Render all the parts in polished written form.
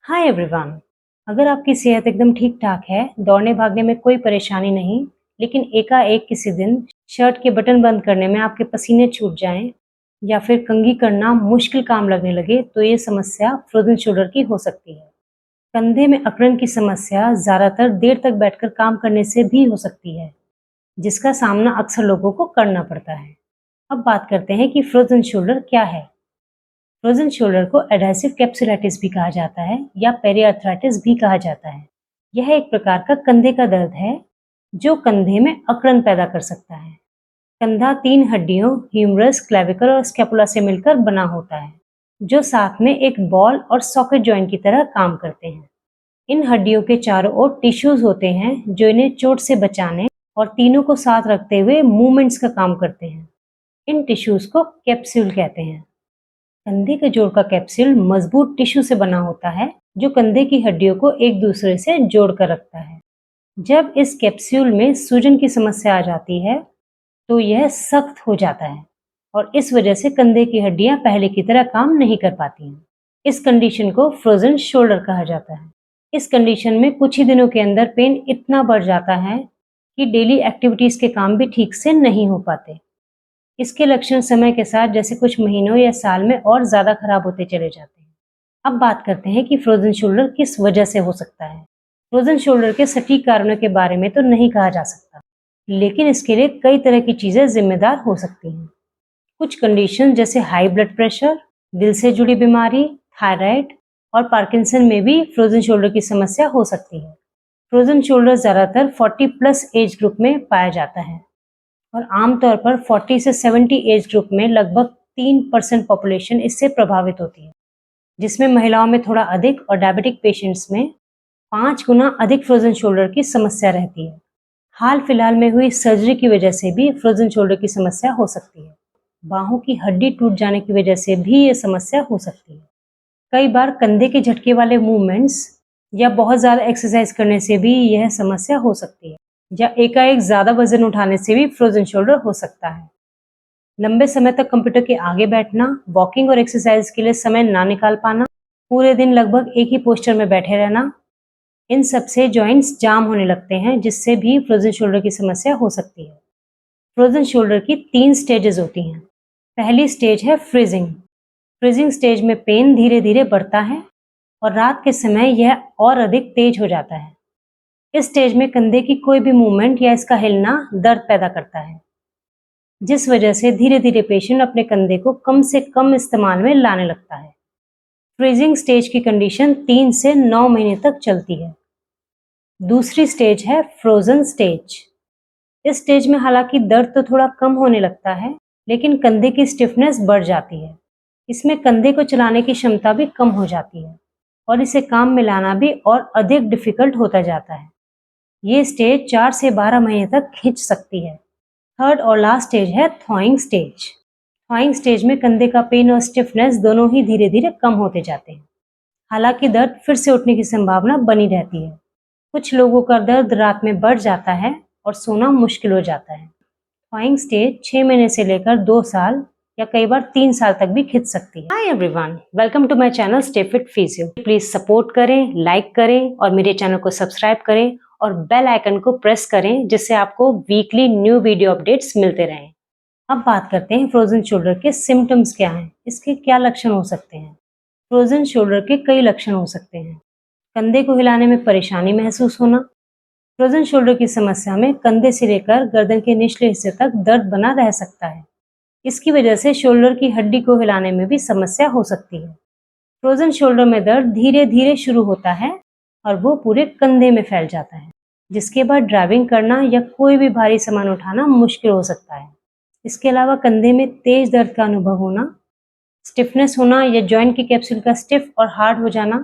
Hi everyone. अगर आपकी सेहत एकदम ठीक ठाक है, दौड़ने भागने में कोई परेशानी नहीं, लेकिन एकाएक किसी दिन शर्ट के बटन बंद करने में आपके पसीने छूट जाएं या फिर कंघी करना मुश्किल काम लगने लगे, तो ये समस्या फ्रोजन शोल्डर की हो सकती है। कंधे में अकड़न की समस्या ज़्यादातर देर तक बैठकर काम करने से भी हो सकती है, जिसका सामना अक्सर लोगों को करना पड़ता है। अब बात करते हैं कि फ्रोजन शोल्डर क्या है। फ्रोजन शोल्डर को एडहेसिव कैप्सुलाइटिस भी कहा जाता है या पेरिआर्थराइटिस भी कहा जाता है। यह एक प्रकार का कंधे का दर्द है जो कंधे में अकड़न पैदा कर सकता है। कंधा 3 हड्डियों ह्यूमरस, क्लेविकल और स्कैपुला से मिलकर बना होता है, जो साथ में एक बॉल और सॉकेट जॉइंट की तरह काम करते हैं। इन हड्डियों के चारों ओर टिश्यूज होते हैं जो इन्हें चोट से बचाने और तीनों को साथ रखते हुए मूवमेंट्स का काम करते हैं। इन टिश्यूज को कैप्सूल कहते हैं। कंधे के जोड़ का कैप्सूल मजबूत टिश्यू से बना होता है जो कंधे की हड्डियों को एक दूसरे से जोड़कर रखता है। जब इस कैप्सूल में सूजन की समस्या आ जाती है तो यह सख्त हो जाता है और इस वजह से कंधे की हड्डियां पहले की तरह काम नहीं कर पाती हैं। इस कंडीशन को फ्रोजन शोल्डर कहा जाता है। इस कंडीशन में कुछ ही दिनों के अंदर पेन इतना बढ़ जाता है कि डेली एक्टिविटीज के काम भी ठीक से नहीं हो पाते। इसके लक्षण समय के साथ जैसे कुछ महीनों या साल में और ज़्यादा खराब होते चले जाते हैं। अब बात करते हैं कि फ्रोजन शोल्डर किस वजह से हो सकता है। फ्रोजन शोल्डर के सटीक कारणों के बारे में तो नहीं कहा जा सकता, लेकिन इसके लिए कई तरह की चीज़ें जिम्मेदार हो सकती हैं। कुछ कंडीशन जैसे हाई ब्लड प्रेशर, दिल से जुड़ी बीमारी, थायराइड और पार्किंसन में भी फ्रोजन शोल्डर की समस्या हो सकती है। फ्रोजन शोल्डर ज़्यादातर 40 प्लस एज ग्रुप में पाया जाता है और आमतौर पर 40 से 70 एज ग्रुप में लगभग 3% पॉपुलेशन इससे प्रभावित होती है, जिसमें महिलाओं में थोड़ा अधिक और डायबिटिक पेशेंट्स में 5 गुना अधिक फ्रोजन शोल्डर की समस्या रहती है। हाल फिलहाल में हुई सर्जरी की वजह से भी फ्रोजन शोल्डर की समस्या हो सकती है। बाहों की हड्डी टूट जाने की वजह से भी ये समस्या हो सकती है। कई बार कंधे के झटके वाले मूवमेंट्स या बहुत ज़्यादा एक्सरसाइज करने से भी यह समस्या हो सकती है, या एकाएक ज़्यादा वजन उठाने से भी फ्रोजन शोल्डर हो सकता है। लंबे समय तक कंप्यूटर के आगे बैठना, वॉकिंग और एक्सरसाइज के लिए समय ना निकाल पाना, पूरे दिन लगभग एक ही पोस्चर में बैठे रहना, इन सब से जॉइंट्स जाम होने लगते हैं, जिससे भी फ्रोजन शोल्डर की समस्या हो सकती है। फ्रोजन शोल्डर की 3 स्टेजेस होती हैं। पहली स्टेज है फ्रीजिंग। फ्रीजिंग स्टेज में पेन धीरे धीरे बढ़ता है और रात के समय यह और अधिक तेज हो जाता है। इस स्टेज में कंधे की कोई भी मूवमेंट या इसका हिलना दर्द पैदा करता है, जिस वजह से धीरे धीरे पेशेंट अपने कंधे को कम से कम इस्तेमाल में लाने लगता है। फ्रीजिंग स्टेज की कंडीशन 3 से 9 महीने तक चलती है। दूसरी स्टेज है फ्रोजन स्टेज। इस स्टेज में हालांकि दर्द तो थोड़ा कम होने लगता है, लेकिन कंधे की स्टिफनेस बढ़ जाती है। इसमें कंधे को चलाने की क्षमता भी कम हो जाती है और इसे काम में लाना भी और अधिक डिफिकल्ट होता जाता है। ये स्टेज 4 से 12 महीने तक खिंच सकती है। थर्ड और लास्ट स्टेज है थॉइंग स्टेज। थॉइंग स्टेज में कंधे का पेन और स्टिफनेस दोनों ही धीरे धीरे कम होते जाते हैं। हालांकि दर्द फिर से उठने की संभावना बनी रहती है। कुछ लोगों का दर्द रात में बढ़ जाता है और सोना मुश्किल हो जाता है। थॉइंग स्टेज 6 महीने से लेकर 2 साल या कई बार 3 साल तक भी खिंच सकती है। Hi everyone, welcome to my channel stay fit physio. Please support करें, लाइक करें और मेरे चैनल को सब्सक्राइब करें और बेल आइकन को प्रेस करें, जिससे आपको वीकली न्यू वीडियो अपडेट्स मिलते रहें। अब बात करते हैं फ्रोजन शोल्डर के सिम्टम्स क्या हैं, इसके क्या लक्षण हो सकते हैं। फ्रोजन शोल्डर के कई लक्षण हो सकते हैं। कंधे को हिलाने में परेशानी महसूस होना। फ्रोजन शोल्डर की समस्या में कंधे से लेकर गर्दन के निचले हिस्से तक दर्द बना रह सकता है। इसकी वजह से शोल्डर की हड्डी को हिलाने में भी समस्या हो सकती है। फ्रोजन शोल्डर में दर्द धीरे धीरे शुरू होता है और वो पूरे कंधे में फैल जाता है, जिसके बाद ड्राइविंग करना या कोई भी भारी सामान उठाना मुश्किल हो सकता है। इसके अलावा कंधे में तेज दर्द का अनुभव होना, स्टिफनेस होना या जॉइंट की कैप्सूल का स्टिफ और हार्ड हो जाना।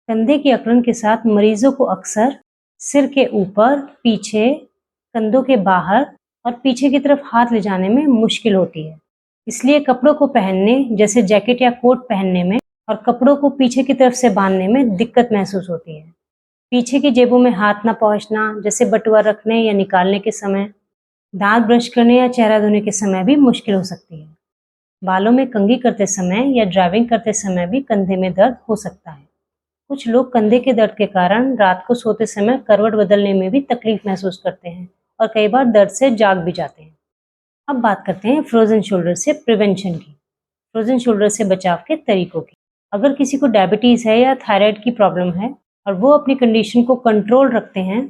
कंधे की अकड़न के साथ मरीजों को अक्सर सिर के ऊपर, पीछे, कंधों के बाहर और पीछे की तरफ हाथ ले जाने में मुश्किल होती है। इसलिए कपड़ों को पहनने जैसे जैकेट या कोट पहनने में और कपड़ों को पीछे की तरफ से बांधने में दिक्कत महसूस होती है। पीछे की जेबों में हाथ न पहुंचना, जैसे बटुआ रखने या निकालने के समय, दांत ब्रश करने या चेहरा धोने के समय भी मुश्किल हो सकती है। बालों में कंघी करते समय या ड्राइविंग करते समय भी कंधे में दर्द हो सकता है। कुछ लोग कंधे के दर्द के कारण रात को सोते समय करवट बदलने में भी तकलीफ महसूस करते हैं और कई बार दर्द से जाग भी जाते हैं। अब बात करते हैं फ्रोजन शोल्डर से प्रिवेंशन की, फ्रोजन शोल्डर से बचाव के तरीकों की। अगर किसी को डायबिटीज है या थायराइड की प्रॉब्लम है और वो अपनी कंडीशन को कंट्रोल रखते हैं,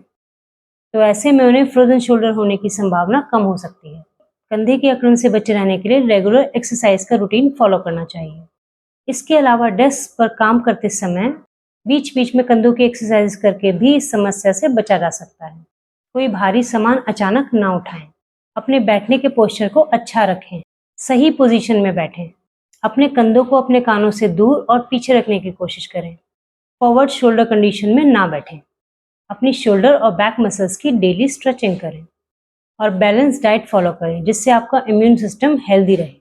तो ऐसे में उन्हें फ्रोजन शोल्डर होने की संभावना कम हो सकती है। कंधे के अकड़न से बचे रहने के लिए रेगुलर एक्सरसाइज का रूटीन फॉलो करना चाहिए। इसके अलावा डेस्क पर काम करते समय बीच बीच में कंधों की एक्सरसाइज करके भी इस समस्या से बचा जा सकता है। कोई भारी सामान अचानक ना उठाएं। अपने बैठने के पोस्चर को अच्छा रखें। सही पोजीशन में बैठें। अपने कंधों को अपने कानों से दूर और पीछे रखने की कोशिश करें। फॉरवर्ड शोल्डर कंडीशन में ना बैठें। अपनी शोल्डर और बैक मसल्स की डेली स्ट्रेचिंग करें और बैलेंस डाइट फॉलो करें, जिससे आपका इम्यून सिस्टम हेल्दी रहे।